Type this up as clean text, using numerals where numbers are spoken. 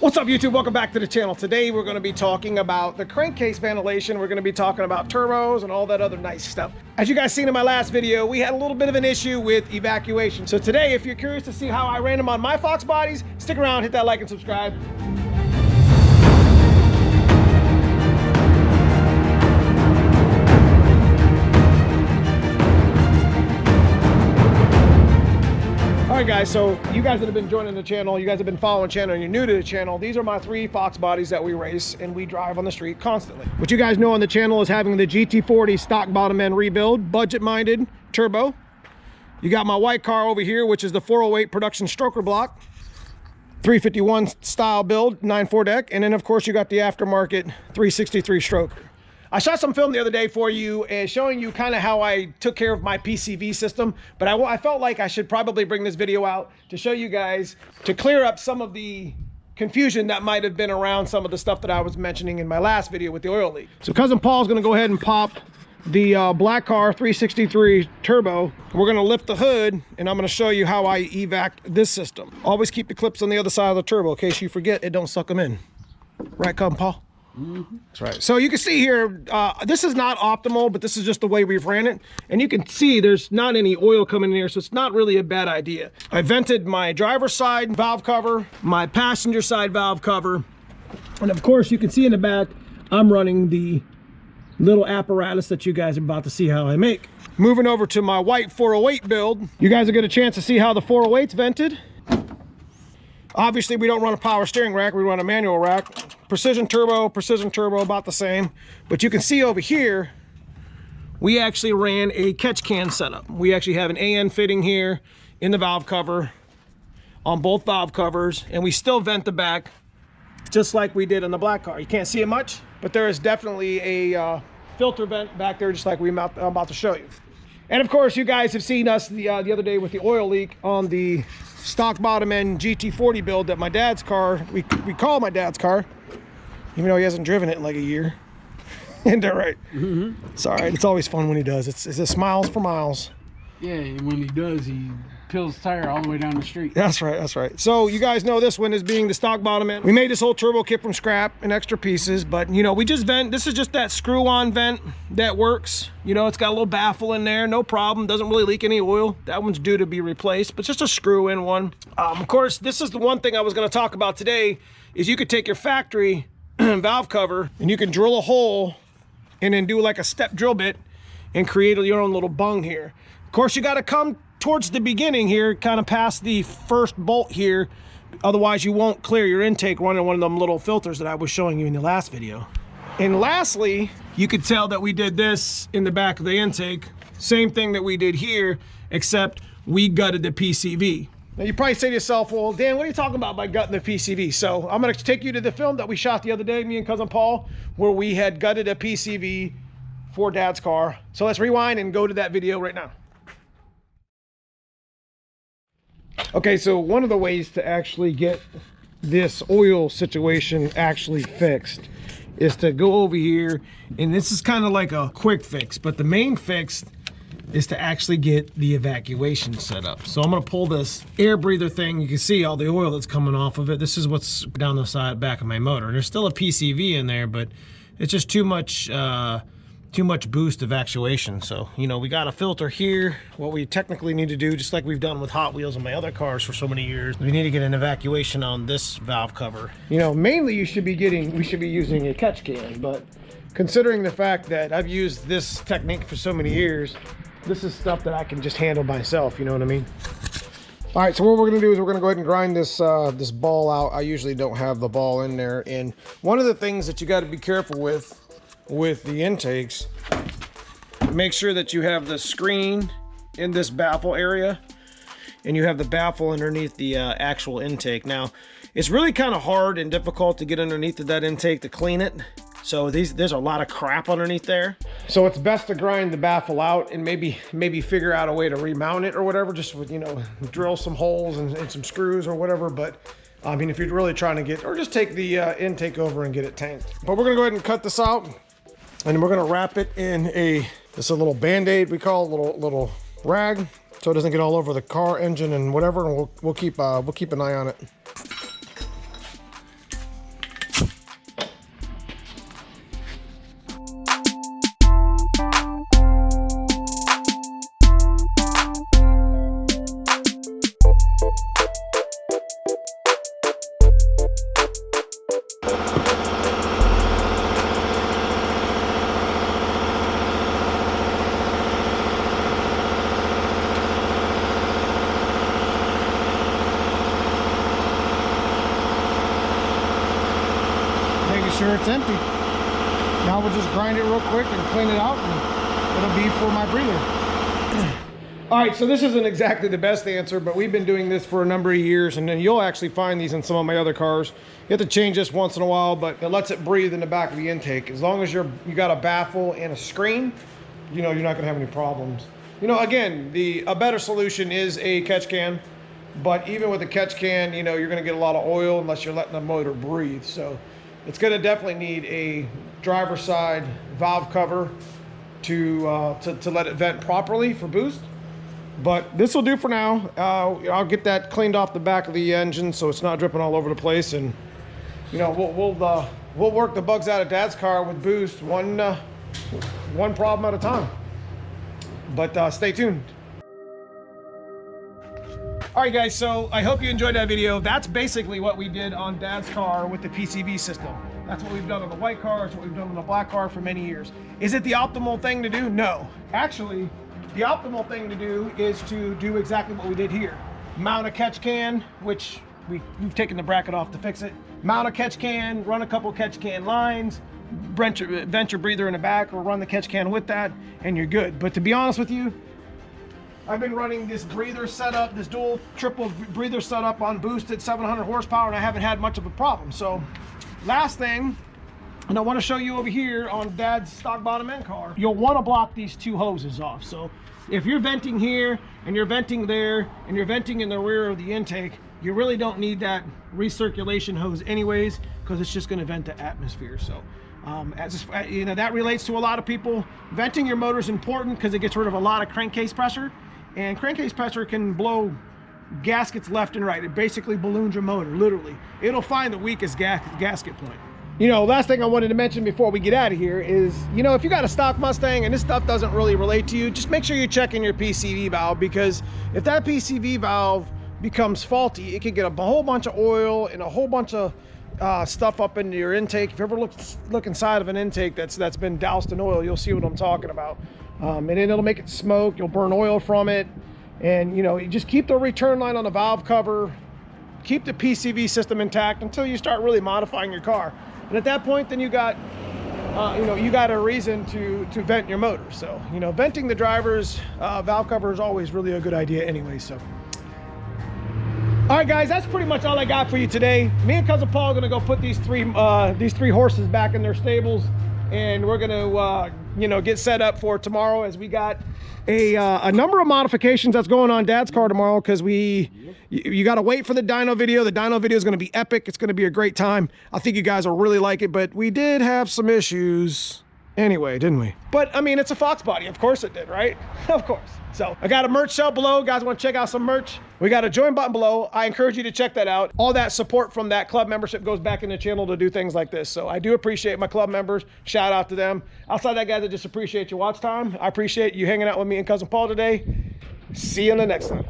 What's up, YouTube? Welcome back to the channel. Today we're going to be talking about the crankcase ventilation. We're going to be talking about turbos and all that other nice stuff. As you guys seen in my last video, we had a little bit of an issue with evacuation. So today, if you're curious to see how I ran them on my Foxbodies, stick around, hit that like and subscribe. All right, guys, so you guys that have been joining the channel, you guys have been following the channel, and you're new to the channel, these are my 3 Foxbodies that we race and we drive on the street constantly. What you guys know on the channel is having the GT40 stock bottom end rebuild, budget-minded, turbo. You got my white car over here, which is the 408 production stroker block, 351 style build, 9.4 deck, and then of course you got the aftermarket 363 stroker. I shot some film the other day for you and showing you kind of how I took care of my PCV system, but I felt like I should probably bring this video out to show you guys, to clear up some of the confusion that might have been around some of the stuff that I was mentioning in my last video with the oil leak. So Cousin Paul's gonna go ahead and pop the black car 363 turbo. We're gonna lift the hood and I'm gonna show you how I evac this system. Always keep the clips on the other side of the turbo in case you forget it don't suck them in. Right, Cousin Paul? Mm-hmm. That's right. So you can see here, this is not optimal, but this is just the way we've ran it. And you can see there's not any oil coming in here, so it's not really a bad idea. I vented my driver's side valve cover, my passenger side valve cover, and of course you can see in the back, I'm running the little apparatus that you guys are about to see how I make. Moving over to my white 408 build, you guys will get a chance to see how the 408's vented. Obviously, we don't run a power steering rack, we run a manual rack. Precision turbo, about the same. But you can see over here, we actually ran a catch can setup. We actually have an AN fitting here in the valve cover, on both valve covers, and we still vent the back just like we did on the black car. You can't see it much, but there is definitely a filter vent back there, just like I'm about to show you. And of course, you guys have seen us the other day with the oil leak on the stock bottom end GT40 build that my dad's car, we call my dad's car, even though he hasn't driven it in like a year. Isn't that right? Mm-hmm. It's all right. It's always fun when he does. It's smiles for miles. Yeah, and when he does, he peels the tire all the way down the street. That's right, that's right. So you guys know this one as being the stock bottom end. We made this whole turbo kit from scrap and extra pieces, but you know, we just vent. This is just that screw-on vent that works. You know, it's got a little baffle in there, no problem. Doesn't really leak any oil. That one's due to be replaced, but just a screw-in one. Of course, this is the one thing I was gonna talk about today, is you could take your factory valve cover and you can drill a hole and then do like a step drill bit and create your own little bung here. Of course, you gotta come towards the beginning here, kind of past the first bolt here. Otherwise, you won't clear your intake running one of them little filters that I was showing you in the last video. And lastly, you could tell that we did this in the back of the intake. Same thing that we did here, except we gutted the PCV. Now you probably say to yourself, well, Dan, what are you talking about by gutting the PCV? So I'm gonna take you to the film that we shot the other day, me and Cousin Paul, where we had gutted a PCV for Dad's car. So let's rewind and go to that video right now. Okay, so one of the ways to actually get this oil situation actually fixed is to go over here, and this is kind of like a quick fix, but the main fix is to actually get the evacuation set up. So I'm gonna pull this air breather thing. You can see all the oil that's coming off of it. This is what's down the back of my motor. And there's still a PCV in there, but it's just too much boost evacuation. So, you know, we got a filter here. What we technically need to do, just like we've done with Hot Wheels and my other cars for so many years, we need to get an evacuation on this valve cover. You know, mainly we should be using a catch can, but considering the fact that I've used this technique for so many years, this is stuff that I can just handle myself, you know what I mean? All right, so what we're gonna do is we're gonna go ahead and grind this this ball out. I usually don't have the ball in there, and one of the things that you got to be careful with the intakes, make sure that you have the screen in this baffle area and you have the baffle underneath the actual intake. Now, it's really kind of hard and difficult to get underneath of that intake to clean it. So there's a lot of crap underneath there. So it's best to grind the baffle out and maybe figure out a way to remount it or whatever, just with, you know, drill some holes and some screws or whatever. But I mean, if you're really trying to get, or just take the intake over and get it tanked. But we're gonna go ahead and cut this out, and we're gonna wrap it in this a little Band-Aid, we call it, little rag, so it doesn't get all over the car, engine, and whatever. And we'll keep an eye on it. sure it's empty. Now we'll just grind it real quick and clean it out, and it'll be for my breather. All right, so this isn't exactly the best answer, but we've been doing this for a number of years, and then you'll actually find these in some of my other cars. You have to change this once in a while, but it lets it breathe in the back of the intake. As long as you got a baffle and a screen, you know, you're not gonna have any problems. You know, again, a better solution is a catch can, but even with a catch can, you know, you're gonna get a lot of oil unless you're letting the motor breathe. So it's gonna definitely need a driver's side valve cover to let it vent properly for boost. But this will do for now. I'll get that cleaned off the back of the engine so it's not dripping all over the place, and you know, we'll work the bugs out of Dad's car with boost one problem at a time. But stay tuned. All right, guys. So I hope you enjoyed that video. That's basically what we did on Dad's car with the PCV system. That's what we've done on the white car. It's what we've done on the black car for many years. Is it the optimal thing to do? No, actually. The optimal thing to do is to do exactly what we did here. Mount a catch can, which we've taken the bracket off to fix it. Mount a catch can, run a couple catch can lines, vent your breather in the back, or run the catch can with that, and you're good. But to be honest with you, I've been running this breather setup, this dual triple breather setup on boosted 700 horsepower, and I haven't had much of a problem. So last thing, and I want to show you over here on Dad's stock bottom end car, you'll want to block these two hoses off. So if you're venting here and you're venting there and you're venting in the rear of the intake, you really don't need that recirculation hose anyways, because it's just going to vent the atmosphere. So you know, that relates to a lot of people. Venting your motor is important because it gets rid of a lot of crankcase pressure, and crankcase pressure can blow gaskets left and right. It basically balloons your motor, literally. It'll find the weakest gasket point. You know, last thing I wanted to mention before we get out of here is, you know, if you got a stock Mustang and this stuff doesn't really relate to you, just make sure you're checking your PCV valve, because if that PCV valve becomes faulty, it can get a whole bunch of oil and a whole bunch of stuff up into your intake. If you ever look inside of an intake that's been doused in oil, you'll see what I'm talking about. And then it'll make it smoke, you'll burn oil from it. And you know, you just keep the return line on the valve cover, keep the PCV system intact until you start really modifying your car. And at that point, then you got a reason to vent your motor. So, you know, venting the driver's valve cover is always really a good idea anyway. So, all right, guys, that's pretty much all I got for you today. Me and Cousin Paul are gonna go put these three horses back in their stables, and we're gonna you know, get set up for tomorrow, as we got a number of modifications that's going on Dad's car tomorrow, because you got to wait for the dyno video. The dyno video is going to be epic. It's going to be a great time. I think you guys will really like it, but we did have some issues anyway, didn't we? But I mean, it's a Foxbody. Of course it did, right? Of course. So I got a merch shelf below. Guys want to check out some merch? We got a join button below. I encourage you to check that out. All that support from that club membership goes back in the channel to do things like this. So I do appreciate my club members. Shout out to them. Outside that, guys, I just appreciate your watch time. I appreciate you hanging out with me and Cousin Paul today. See you in the next time.